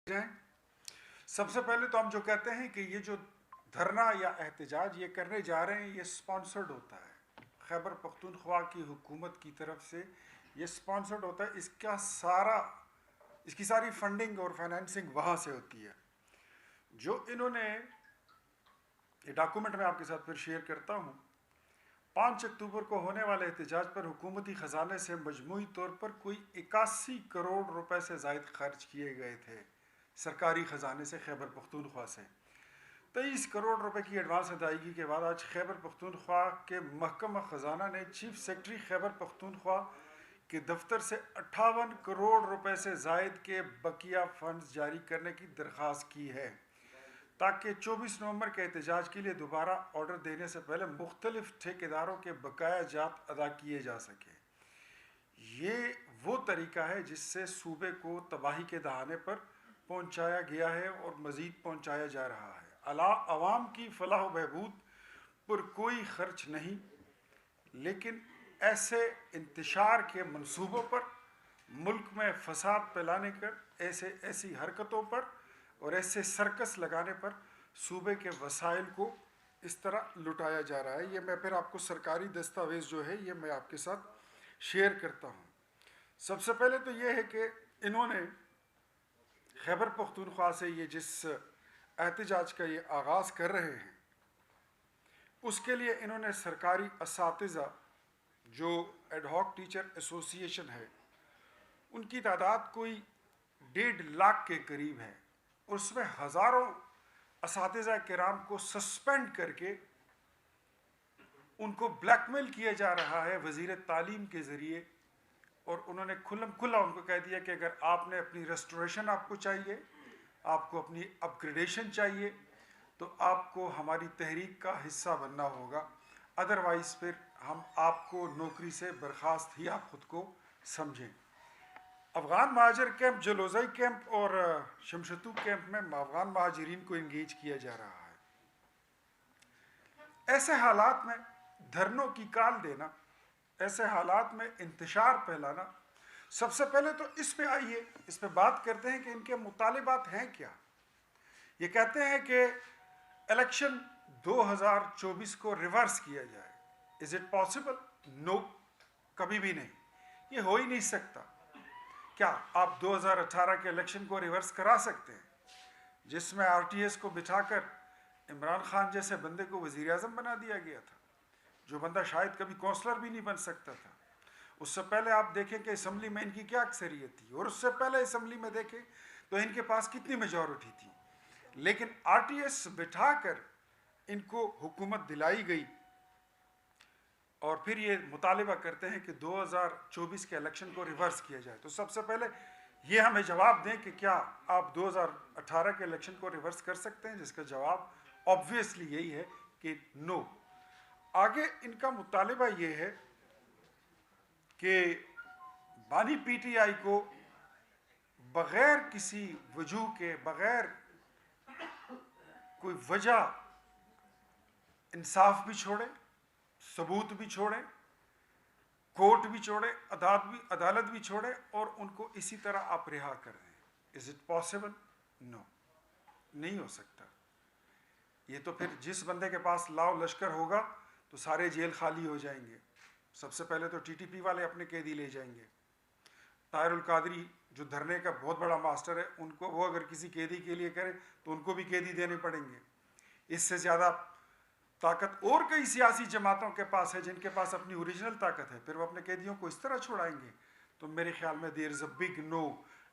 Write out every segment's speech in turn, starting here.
जाएं। सबसे पहले तो हम जो कहते हैं कि ये जो धरना या एहतजाज ये करने जा रहे हैं, ये स्पॉन्सर्ड होता है। खैबर पख्तूनख्वा की हुकूमत की तरफ से ये स्पॉन्सर्ड होता है। इसकी सारी फंडिंग और फाइनेंसिंग वहाँ से होती है। जो इन्होंने ये डॉक्यूमेंट मैं आपके साथ फिर शेयर करता हूँ। 5 अक्टूबर को होने वाले एहतजाज पर हुकूमती ख़जाने से मजमूई तौर पर कोई 81 करोड़ रुपए से ज़ायद खर्च किए गए थे। सरकारी ख़जाने से खैबर पख्तूनख्वा से 23 करोड़ रुपए की एडवांस अदायगी के बाद आज खैबर पख्तूनख्वा के महकमा ख़जाना ने चीफ सेक्रेटरी खैबर पख्तूनख्वा के दफ्तर से 58 करोड़ रुपए से ज़ायद के बकिया फंड्स जारी करने की दरख्वास्त की है, ताकि 24 नवंबर के एहतजाज के लिए दोबारा ऑर्डर देने से पहले मुख्तलिफ ठेकेदारों के बकाया जात अदा किए जा सके। ये वो तरीका है जिससे सूबे को तबाही के दहाने पर पहुंचाया गया है और मज़ीद पहुंचाया जा रहा है। अवाम की फलाह व बहबूद पर कोई खर्च नहीं, लेकिन ऐसे इंतशार के मंसूबों पर, मुल्क में फसाद फैलाने कर ऐसी हरकतों पर और ऐसे सर्कस लगाने पर सूबे के वसाइल को इस तरह लुटाया जा रहा है। ये मैं फिर आपको सरकारी दस्तावेज़ जो है ये मैं आपके साथ शेयर करता हूँ। सबसे पहले तो ये है कि इन्होंने खैबर पख्तूनख्वा से ये जिस एहतजाज का ये आगाज़ कर रहे हैं, उसके लिए इन्होंने सरकारी असातिज़ा जो एडहॉक टीचर एसोसिएशन है, उनकी तादाद कोई 1.5 लाख के करीब है। उसमें हज़ारों असातिज़ा किराम को सस्पेंड करके उनको ब्लैकमेल किया जा रहा है वज़ीर तालीम के ज़रिए। और उन्होंने खुल्लम खुल्ला उनको कह दिया कि अगर आपने अपनी रेस्टोरेशन आपको चाहिए, आपको अपनी अपग्रेडेशन चाहिए, तो आपको हमारी तहरीक का हिस्सा बनना होगा, अदरवाइज़ फिर हम आपको नौकरी से बर्खास्त ही आप ख़ुद को समझें। अफ़गान महाजर कैंप, जलोज़ई कैंप और शमशतू कैंप में अफ़गान महाजरीन को इंगेज किया जा रहा है। ऐसे हालात में धरनों की काल देना, ऐसे हालात में इंतशार फैलाना, सबसे पहले तो इस पे आइए, इस पे बात करते हैं कि इनके मुतालिबात हैं क्या। ये कहते हैं कि इलेक्शन 2024 को रिवर्स किया जाए। Is it possible? नो, कभी भी नहीं, ये हो ही नहीं सकता। क्या आप 2018 के इलेक्शन को रिवर्स करा सकते हैं, जिसमें आरटीएस को बिठाकर इमरान खान जैसे बंदे को वज़ीर आज़म बना दिया गया था, जो बंदा शायद कभी कौंसलर भी नहीं बन सकता था। उससे पहले आप देखें कि असम्बली में इनकी क्या अक्सरियत थी, और उससे पहले असम्बली में देखें तो इनके पास कितनी मेजॉरिटी थी। लेकिन आरटीएस बिठाकर इनको हुकूमत दिलाई गई और फिर ये मुतालिबा करते हैं कि 2024 के इलेक्शन को रिवर्स किया जाए। तो सबसे पहले ये हमें जवाब दें कि क्या आप 2018 के इलेक्शन को रिवर्स कर सकते हैं, जिसका जवाब ऑब्वियसली यही है कि नो। आगे इनका मुतालिबा ये है कि बानी पीटीआई को बग़ैर किसी वजूह के, बग़ैर कोई वजह, इंसाफ भी छोड़े, सबूत भी छोड़े, कोर्ट भी छोड़े, अदालत भी छोड़े, और उनको इसी तरह आप रिहा कर दें। Is it possible? नो, नहीं हो सकता। ये तो फिर जिस बंदे के पास लाव लश्कर होगा तो सारे जेल खाली हो जाएंगे। सबसे पहले तो टीटीपी वाले अपने कैदी ले जाएंगे। ताहिरुल कादरी जो धरने का बहुत बड़ा मास्टर है, उनको वो अगर किसी कैदी के लिए करे तो उनको भी कैदी देने पड़ेंगे। इससे ज़्यादा ताकत और कई सियासी जमातों के पास है, जिनके पास अपनी ओरिजिनल ताकत है, फिर वो अपने कैदियों को इस तरह छुड़ाएंगे। तो मेरे ख्याल में there is a big no.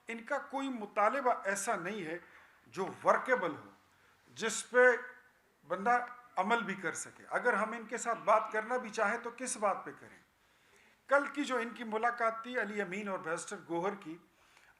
इनका कोई मुतालिबा ऐसा नहीं है जो वर्केबल हो, जिस पे बंदा अमल भी कर सके। अगर हम इनके साथ बात करना भी चाहें तो किस बात पे करें? कल की जो इनकी मुलाकात थी अली अमीन और बैरिस्टर गोहर की,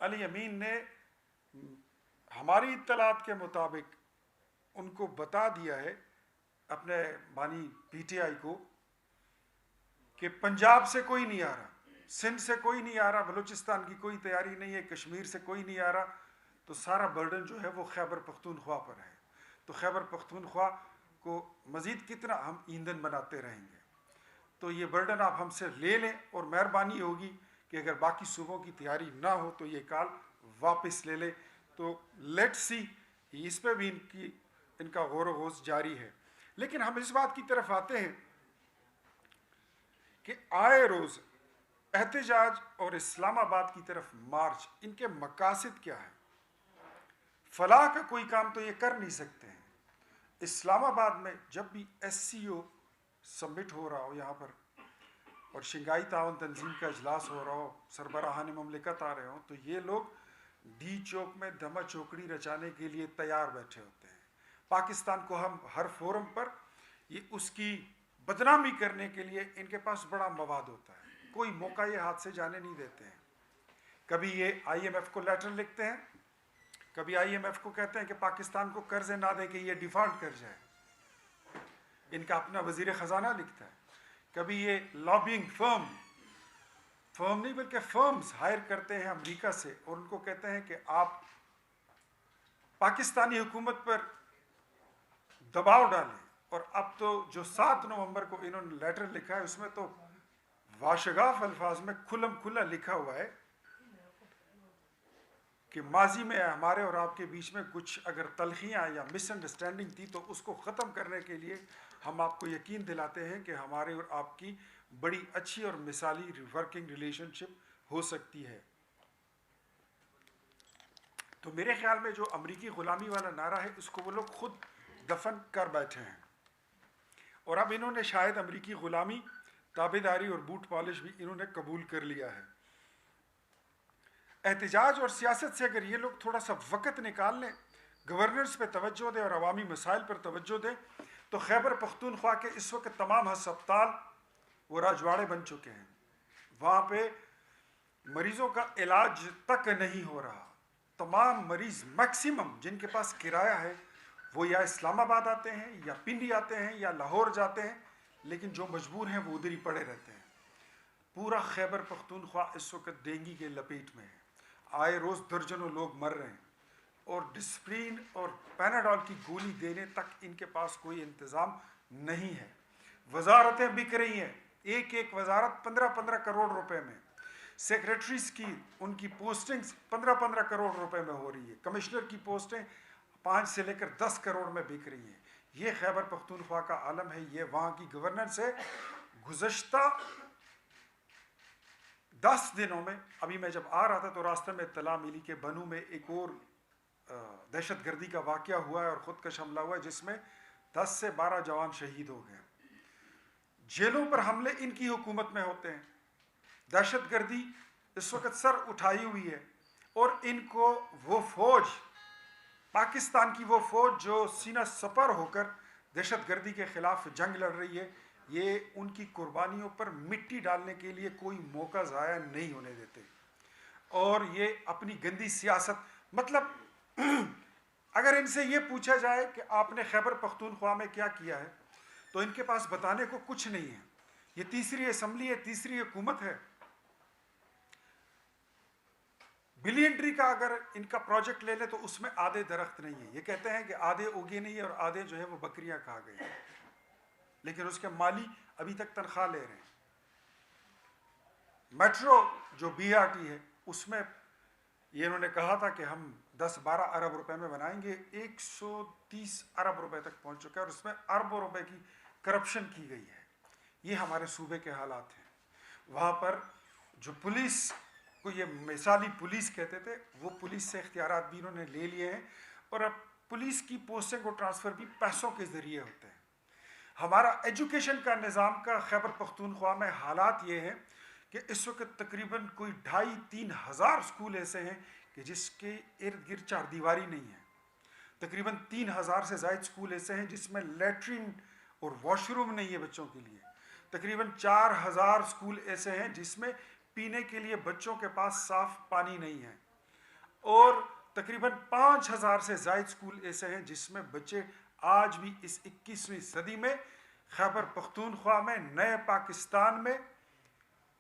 अली अमीन ने हमारी इत्तलात के मुताबिक उनको बता दिया है, अपने बानी पीटीआई को, कि पंजाब से कोई नहीं आ रहा, सिंध से कोई नहीं आ रहा, बलूचिस्तान की कोई तैयारी नहीं है, कश्मीर से कोई नहीं आ रहा, तो सारा बर्डन जो है वो खैबर पख्तूनख्वा पर है। तो खैबर पख्तूनख्वा को मज़ीद कितना हम ईंधन बनाते रहेंगे। तो ये बर्डन आप हमसे ले लें, और मेहरबानी होगी कि अगर बाकी सूबों की तैयारी ना हो तो ये कॉल वापस ले लें, तो लेट्स सी, इस पे भी इनका गौर व गौस जारी है। लेकिन हम इस बात की तरफ आते हैं कि आए रोज़ एहतजाज और इस्लामाबाद की तरफ मार्च, इनके मकासद क्या है? फलाह का कोई काम तो ये कर नहीं सकते हैं। इस्लामाबाद में जब भी SCO सबमिट हो रहा हो यहाँ पर, और शंघाई ताउन तंजीम का इजलास हो रहा हो, सरबराहान ममलिकत आ रहे हो, तो ये लोग डी चौक में धमा चौकड़ी रचाने के लिए तैयार बैठे होते हैं। पाकिस्तान को हम हर फोरम पर ये उसकी बदनामी करने के लिए इनके पास बड़ा मवाद होता है, कोई मौका ये हाथ से जाने नहीं देते हैं। कभी ये IMF को लेटर लिखते हैं, कभी IMF को कहते हैं कि पाकिस्तान को कर्ज ना दे कि ये डिफॉल्ट कर जाए, इनका अपना वजीर ख़जाना लिखता है। कभी ये लॉबिंग फर्म नहीं बल्कि फर्म्स हायर करते हैं अमेरिका से और उनको कहते हैं कि आप पाकिस्तानी हुकूमत पर दबाव डालें। और अब तो जो 7 नवंबर को इन्होंने लेटर लिखा है उसमें तो वाशगाफ अल्फाज में खुल्लम खुल्ला लिखा हुआ है कि माजी में हमारे और आपके बीच में कुछ अगर तलखियाँ या मिसअंडरस्टैंडिंग थी तो उसको ख़त्म करने के लिए हम आपको यकीन दिलाते हैं कि हमारे और आपकी बड़ी अच्छी और मिसाली वर्किंग रिलेशनशिप हो सकती है। तो मेरे ख्याल में जो अमरीकी ग़ुलामी वाला नारा है इसको वो लोग खुद दफन कर बैठे हैं और अब इन्होंने शायद अमरीकी ग़ुलामी, ताबेदारी और बूट पॉलिश भी इन्होंने कबूल कर लिया है। एहतजाज और सियासत से अगर ये लोग थोड़ा सा वक़्त निकाल लें, गवर्नेंस पे तवज्जो दें और अवामी मसाइल पर तवज्जो दें, तो खैबर पख्तूनख्वा के इस वक्त तमाम हस्पताल वो राजवाड़े बन चुके हैं। वहाँ पे मरीज़ों का इलाज तक नहीं हो रहा। तमाम मरीज़ मैक्सिमम जिनके पास किराया है वो या इस्लामाबाद आते हैं या पिंडी आते हैं या लाहौर जाते हैं, लेकिन जो मजबूर हैं वो उधर ही पड़े रहते हैं। पूरा खैबर पख्तूनख्वा इस वक्त डेंगू के लपेट में है। आए रोज़ दर्जनों लोग मर रहे हैं और डिस्प्रिन और पैनाडॉल की गोली देने तक इनके पास कोई इंतज़ाम नहीं है। वजारतें बिक रही हैं, एक एक वजारत 15-15 करोड़ रुपए में। सेक्रेटरीज की उनकी पोस्टिंग्स 15-15 करोड़ रुपए में हो रही है। कमिश्नर की पोस्टें 5 से लेकर 10 करोड़ में बिक रही हैं। ये खैबर पख्तूनख्वा का आलम है, ये वहाँ की गवर्नेंस है। गुज़श्ता 10 दिनों में, अभी मैं जब आ रहा था तो रास्ते में इत्तला मिली कि बनू में एक और दहशतगर्दी का वाक़या हुआ है और ख़ुदकश हमला हुआ है जिसमें 10 से 12 जवान शहीद हो गए। जेलों पर हमले इनकी हुकूमत में होते हैं। दहशतगर्दी इस वक्त सर उठाई हुई है और इनको वो फौज, पाकिस्तान की वो फौज जो सीना सपर होकर दहशतगर्दी के खिलाफ जंग लड़ रही है, ये उनकी कुर्बानियों पर मिट्टी डालने के लिए कोई मौका ज़ाया नहीं होने देते। और ये अपनी गंदी सियासत, मतलब अगर इनसे ये पूछा जाए कि आपने खैबर पख्तूनख्वा में क्या किया है तो इनके पास बताने को कुछ नहीं है। ये तीसरी असम्बली है, तीसरी हुकूमत है। बिलियन ट्री का अगर इनका प्रोजेक्ट ले ले तो उसमें आधे दरख्त नहीं है। ये कहते हैं कि आधे उगे नहीं है और आधे जो है वो बकरियां खा गई, लेकिन उसके माली अभी तक तनख्वाह ले रहे हैं। मेट्रो जो BRT है उसमें ये इन्होंने कहा था कि हम 10-12 अरब रुपए में बनाएंगे, 130 अरब रुपए तक पहुंच चुका है और उसमें अरबों रुपए की करप्शन की गई है। ये हमारे सूबे के हालात हैं। वहाँ पर जो पुलिस को ये मिसाली पुलिस कहते थे, वो पुलिस से इख्तियारात भी इन्होंने ले लिए हैं और अब पुलिस की पोस्टिंग और ट्रांसफ़र भी पैसों के ज़रिए होते हैं। हमारा एजुकेशन का निज़ाम का खैबर पख्तूनख्वा में हालात ये हैं कि इस वक्त तकरीबन कोई 2,500-3 हज़ार स्कूल ऐसे हैं कि जिसके इर्द गिर्द चार दीवारी नहीं है। तकरीबन 3,000 से ज़ायद स्कूल ऐसे हैं जिसमें लेटरिन और वॉशरूम नहीं है बच्चों के लिए। तकरीबन 4,000 स्कूल ऐसे हैं जिसमें पीने के लिए बच्चों के पास साफ पानी नहीं है और तकरीबन 5,000 से ज़ायद स्कूल ऐसे हैं जिसमें बच्चे आज भी इस 21वीं सदी में खैबर पख्तूनख्वा में, नए पाकिस्तान में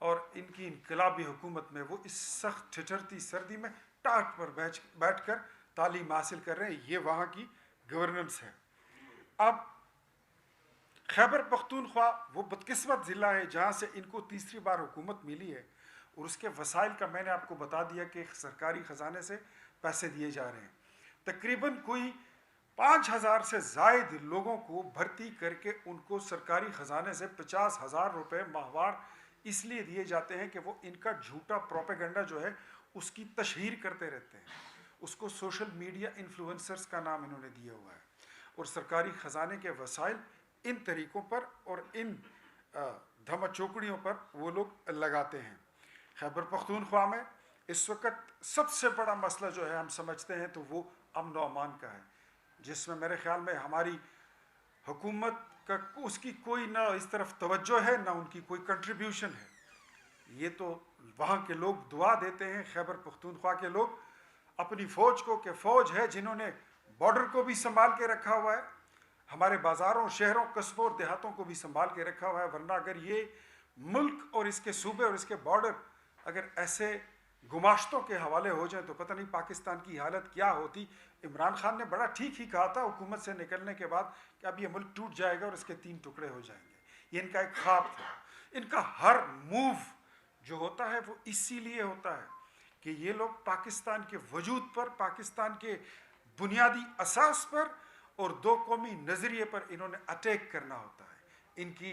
और इनकी इनकलाबी हुकूमत में वो इस सख्त ठिठुरती सर्दी में टाट पर बैठ कर तालीम हासिल कर रहे हैं। ये वहाँ की गवर्नेंस है। अब खैबर पख्तूनख्वा वो बदकिस्मत ज़िला है जहाँ से इनको तीसरी बार हुकूमत मिली है और उसके वसाइल का मैंने आपको बता दिया कि सरकारी ख़जाने से पैसे दिए जा रहे हैं। तकरीबन कोई 5,000 से ज़ायद लोगों को भर्ती करके उनको सरकारी ख़जाने से 50,000 रुपये माहवार इसलिए दिए जाते हैं कि वो इनका झूठा प्रोपेगेंडा जो है उसकी तशहीर करते रहते हैं। उसको सोशल मीडिया इन्फ्लुएंसर्स का नाम इन्होंने दिया हुआ है। और सरकारी ख़जाने के वसाइल इन तरीक़ों पर और इन धमाचौकड़ियों पर वो लोग लगाते हैं। खैबर पख्तूनख्वा में इस वक्त सबसे बड़ा मसला जो है हम समझते हैं तो वो अमन व अमान का है, जिसमें मेरे ख़्याल में हमारी हुकूमत का उसकी कोई ना इस तरफ तवज्जो है ना उनकी कोई कंट्रीब्यूशन है। ये तो वहाँ के लोग दुआ देते हैं, खैबर पख्तूनख्वा के लोग अपनी फ़ौज को कि फ़ौज है जिन्होंने बॉर्डर को भी संभाल के रखा हुआ है, हमारे बाज़ारों, शहरों, कस्बों और देहातों को भी संभाल के रखा हुआ है। वरना अगर ये मुल्क और इसके सूबे और इसके बॉर्डर अगर ऐसे गुमाश्तों के हवाले हो जाए तो पता नहीं पाकिस्तान की हालत क्या होती। इमरान खान ने बड़ा ठीक ही कहा था हुकूमत से निकलने के बाद कि अब ये मुल्क टूट जाएगा और इसके 3 टुकड़े हो जाएंगे। ये इनका एक ख्वाब था। इनका हर मूव जो होता है वो इसीलिए होता है कि ये लोग पाकिस्तान के वजूद पर, पाकिस्तान के बुनियादी असास पर और 2 कौमी नज़रिए पर इन्होंने अटैक करना होता है। इनकी